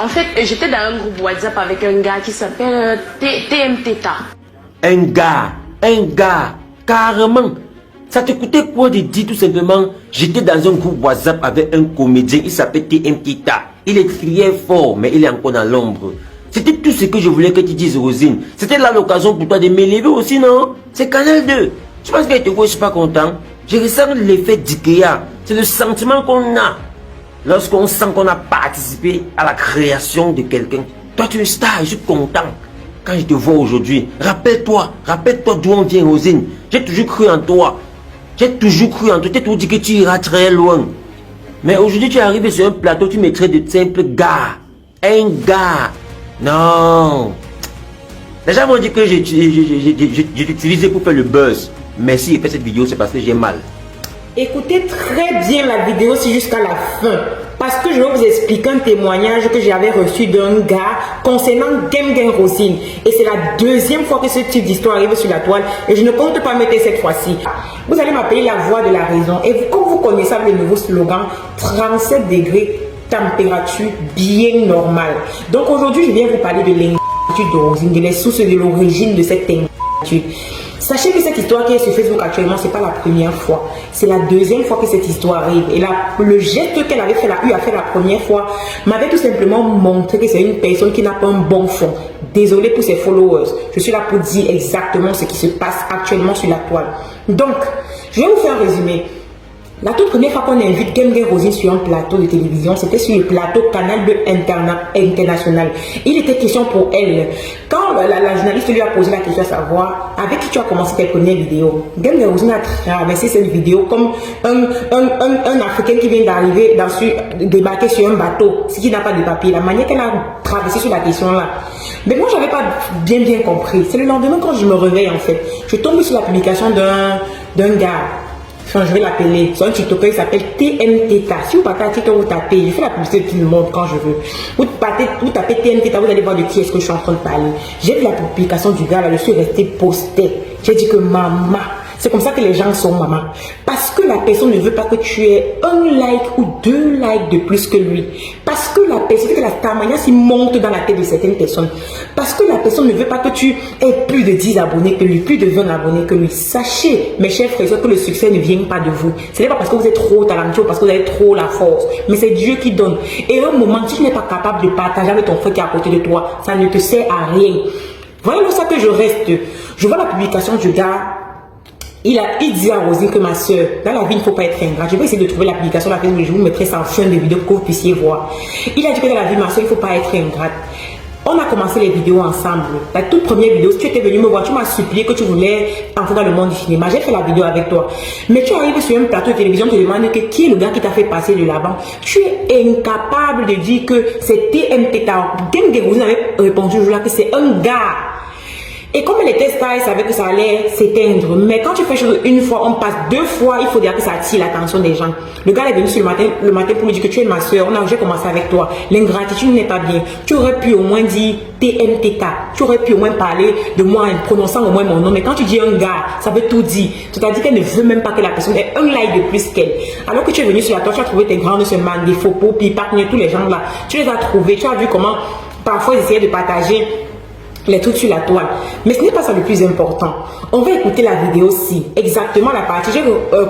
En fait, j'étais dans un groupe WhatsApp avec un gars qui s'appelle TMTeta. Un gars, carrément. Ça te coûtait quoi de dire tout simplement, j'étais dans un groupe WhatsApp avec un comédien, il s'appelle TMTeta. Il écrivait fort, mais il est encore dans l'ombre. C'était tout ce que je voulais que tu dises, Rosine. C'était là l'occasion pour toi de m'élever aussi, non? C'est Canal 2. Je pense que je suis pas content. Je ressens l'effet d'IKEA. C'est le sentiment qu'on a lorsqu'on sent qu'on a participé à la création de quelqu'un. Toi, tu es une star, je suis content. Quand je te vois aujourd'hui, rappelle-toi d'où on vient, Rosine. J'ai toujours cru en toi. Tu t'es toujours dit que tu iras très loin. Mais aujourd'hui, tu es arrivé sur un plateau, tu me traites de simple gars. Un gars. Non. Les gens m'ont dit que j'ai utilisé pour faire le buzz. Mais si j'ai fait cette vidéo, c'est parce que j'ai mal. Écoutez très bien la vidéo, c'est jusqu'à la fin. Parce que je vais vous expliquer un témoignage que j'avais reçu d'un gars concernant Game Rosine. Et c'est la deuxième fois que ce type d'histoire arrive sur la toile. Et je ne compte pas mettre cette fois-ci. Vous allez m'appeler la voix de la raison. Et comme vous connaissez le nouveau slogan, 37 degrés, température bien normale. Donc aujourd'hui, je viens vous parler de l'ingratitude de Rosine, de les sources de l'origine de cette ingratitude. Sachez que cette histoire qui est sur Facebook actuellement, c'est pas la première fois. C'est la deuxième fois que cette histoire arrive. Et là, le geste qu'elle avait fait, eu à faire la première fois, m'avait tout simplement montré que c'est une personne qui n'a pas un bon fond. Désolé pour ses followers. Je suis là pour dire exactement ce qui se passe actuellement sur la toile. Donc, je vais vous faire un résumé. La toute première fois qu'on invite Game Rosine sur un plateau de télévision, c'était sur le plateau Canal 2 International. Il était question pour elle. Quand la journaliste lui a posé la question à savoir avec qui tu as commencé tes premières vidéos, Game Rosine a traversé cette vidéo comme un Africain qui vient d'arriver, débarquer sur un bateau, ce qui n'a pas de papier. La manière qu'elle a traversé sur la question là. Mais moi, j'avais pas bien compris. C'est le lendemain quand je me réveille en fait. Je tombe sur la publication d'un gars. Enfin, je vais l'appeler. C'est un TikToker qui s'appelle TMTeta. Si vous partez à TikTok, vous tapez. Je fais la publicité de tout le monde quand je veux. Vous tapez TMTeta, vous allez voir de qui est-ce que je suis en train de parler. J'ai vu la publication du gars là, je suis resté posté. J'ai dit que maman. C'est comme ça que les gens sont maman. Parce que la personne ne veut pas que tu aies un like ou 2 likes de plus que lui. Parce que la personne, que la tamagnas monte dans la tête de certaines personnes. Parce que la personne ne veut pas que tu aies plus de 10 abonnés que lui, plus de 20 abonnés que lui. Sachez, mes chers frères, que le succès ne vient pas de vous. Ce n'est pas parce que vous êtes trop talentueux, parce que vous avez trop la force. Mais c'est Dieu qui donne. Et à un moment, si tu n'es pas capable de partager avec ton frère qui est à côté de toi, ça ne te sert à rien. Voilà ça que je reste. Je vois la publication du gars. Il dit à Rosine que ma soeur, dans la vie, il ne faut pas être ingrat. Je vais essayer de trouver l'application de la Facebook, je vous mettrai ça en fin de vidéo pour que vous puissiez voir. Il a dit que dans la vie, ma soeur, il ne faut pas être ingrat. On a commencé les vidéos ensemble. La toute première vidéo, si tu étais venu me voir, tu m'as supplié que tu voulais entrer dans le monde du cinéma. J'ai fait la vidéo avec toi. Mais tu arrives sur un plateau de télévision, tu te demandes que qui est le gars qui t'a fait passer de l'avant. Tu es incapable de dire que c'est TMTeta. Game Rosine avait répondu aujourd'hui que c'est un gars. Et comme elle était star, elle savait que ça allait s'éteindre. Mais quand tu fais chose une fois, on passe 2 fois, il faut dire que ça attire l'attention des gens. Le gars est venu sur le matin pour lui dire que tu es ma soeur. J'ai commencé avec toi. L'ingratitude n'est pas bien. Tu aurais pu au moins dire TMTK. Tu aurais pu au moins parler de moi en prononçant au moins mon nom. Mais quand tu dis un gars, ça veut tout dire. C'est-à-dire qu'elle ne veut même pas que la personne ait un like de plus qu'elle. Alors que tu es venu sur la toile, tu as trouvé tes grandes semaines, des faux pots, puis tous les gens là. Tu les as trouvés. Tu as vu comment parfois ils essayaient de partager les trucs sur la toile. Mais ce n'est pas ça le plus important. On va écouter la vidéo-ci. Exactement la partie. J'ai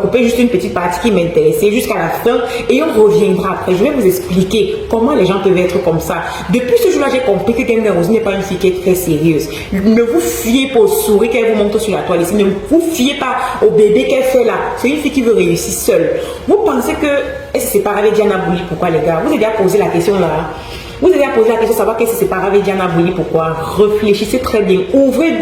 coupé juste une petite partie qui m'intéressait jusqu'à la fin. Et on reviendra après. Je vais vous expliquer comment les gens peuvent être comme ça. Depuis ce jour-là, j'ai compris que Game Rosine n'est pas une fille qui est très sérieuse. Ne vous fiez pas au sourire qu'elle vous montre sur la toile ici. Ne vous fiez pas au bébé qu'elle fait là. C'est une fille qui veut réussir seule. Vous pensez que elle se sépare avec Diana Bouli? Pourquoi les gars? Vous avez déjà posé la question là. Vous avez posé la question de savoir qu'elle se sépare avec Diana Bouli, pourquoi? Réfléchissez très bien. Ouvrez,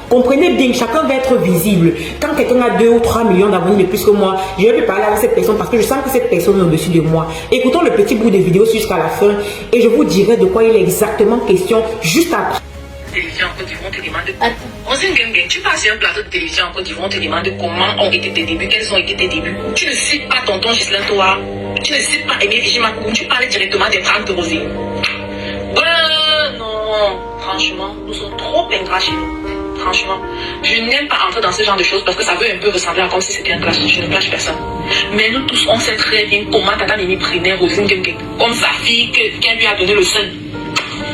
comprenez bien, chacun va être visible. Quand quelqu'un a 2 ou 3 millions d'abonnés de plus que moi, je vais plus parler avec cette personne parce que je sens que cette personne est au-dessus de moi. Écoutons le petit bout de vidéo jusqu'à la fin et je vous dirai de quoi il est exactement question juste après. Télévision en Côte d'Ivoire, on te demande. Rosine Game, tu passes sur un plateau de télévision en Côte d'Ivoire, on te demande comment ont été tes débuts, quels ont été tes débuts. Tu ne cites pas tonton Gislain Toa, tu ne cites pas Aimé Vigimakou, tu parles directement des parents de Rosine. Non, franchement, nous sommes trop ingrats chez nous. Franchement, je n'aime pas entrer dans ce genre de choses parce que ça veut un peu ressembler à comme si c'était un clash. Je ne clash personne. Mais nous tous, on sait très bien comment Tata Mimi prenait Rosine Game. comme sa fille qu'elle lui a donné le sein.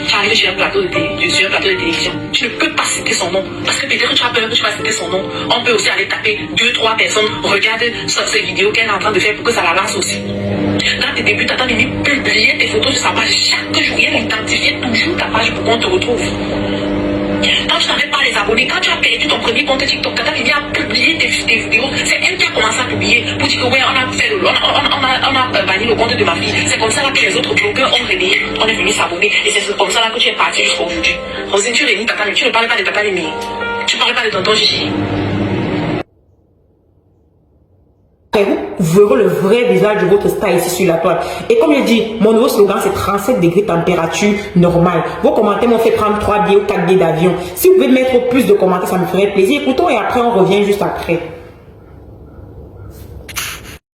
Tu arrives sur un plateau de télévision. Tu ne peux pas citer son nom. Parce que peut-être que tu as peur que tu vas citer son nom. On peut aussi aller taper 2-3 personnes. Regarde ces vidéos qu'elle est en train de faire pour que ça la lance aussi. Dans tes débuts, Tata Mimi publiait tes photos sur sa page. Chaque jour, elle identifiait toujours ta page pour qu'on te retrouve. Quand tu n'avais pas les abonnés, quand tu as perdu ton premier compte TikTok, Tata Mimi a publié tes vidéos. C'est elle qui a commencé à publier pour dire que ouais, on a banni le compte de ma fille. C'est comme ça là que les autres blogueurs ont relayé. On est venu s'abonner et c'est comme ça là que tu es parti jusqu'à aujourd'hui. Rosine, tu réunis Tata Mimi, tu ne parles pas de Tata Mimi. Tu ne parles pas de tonton Gigi. Vous verrez le vrai visage de votre star ici sur la toile. Et comme je dis, mon nouveau slogan c'est 37 degrés température normale. Vos commentaires m'ont fait prendre 3 billets ou 4 billets d'avion. Si vous pouvez mettre plus de commentaires, ça me ferait plaisir. Écoutons et après on revient juste après.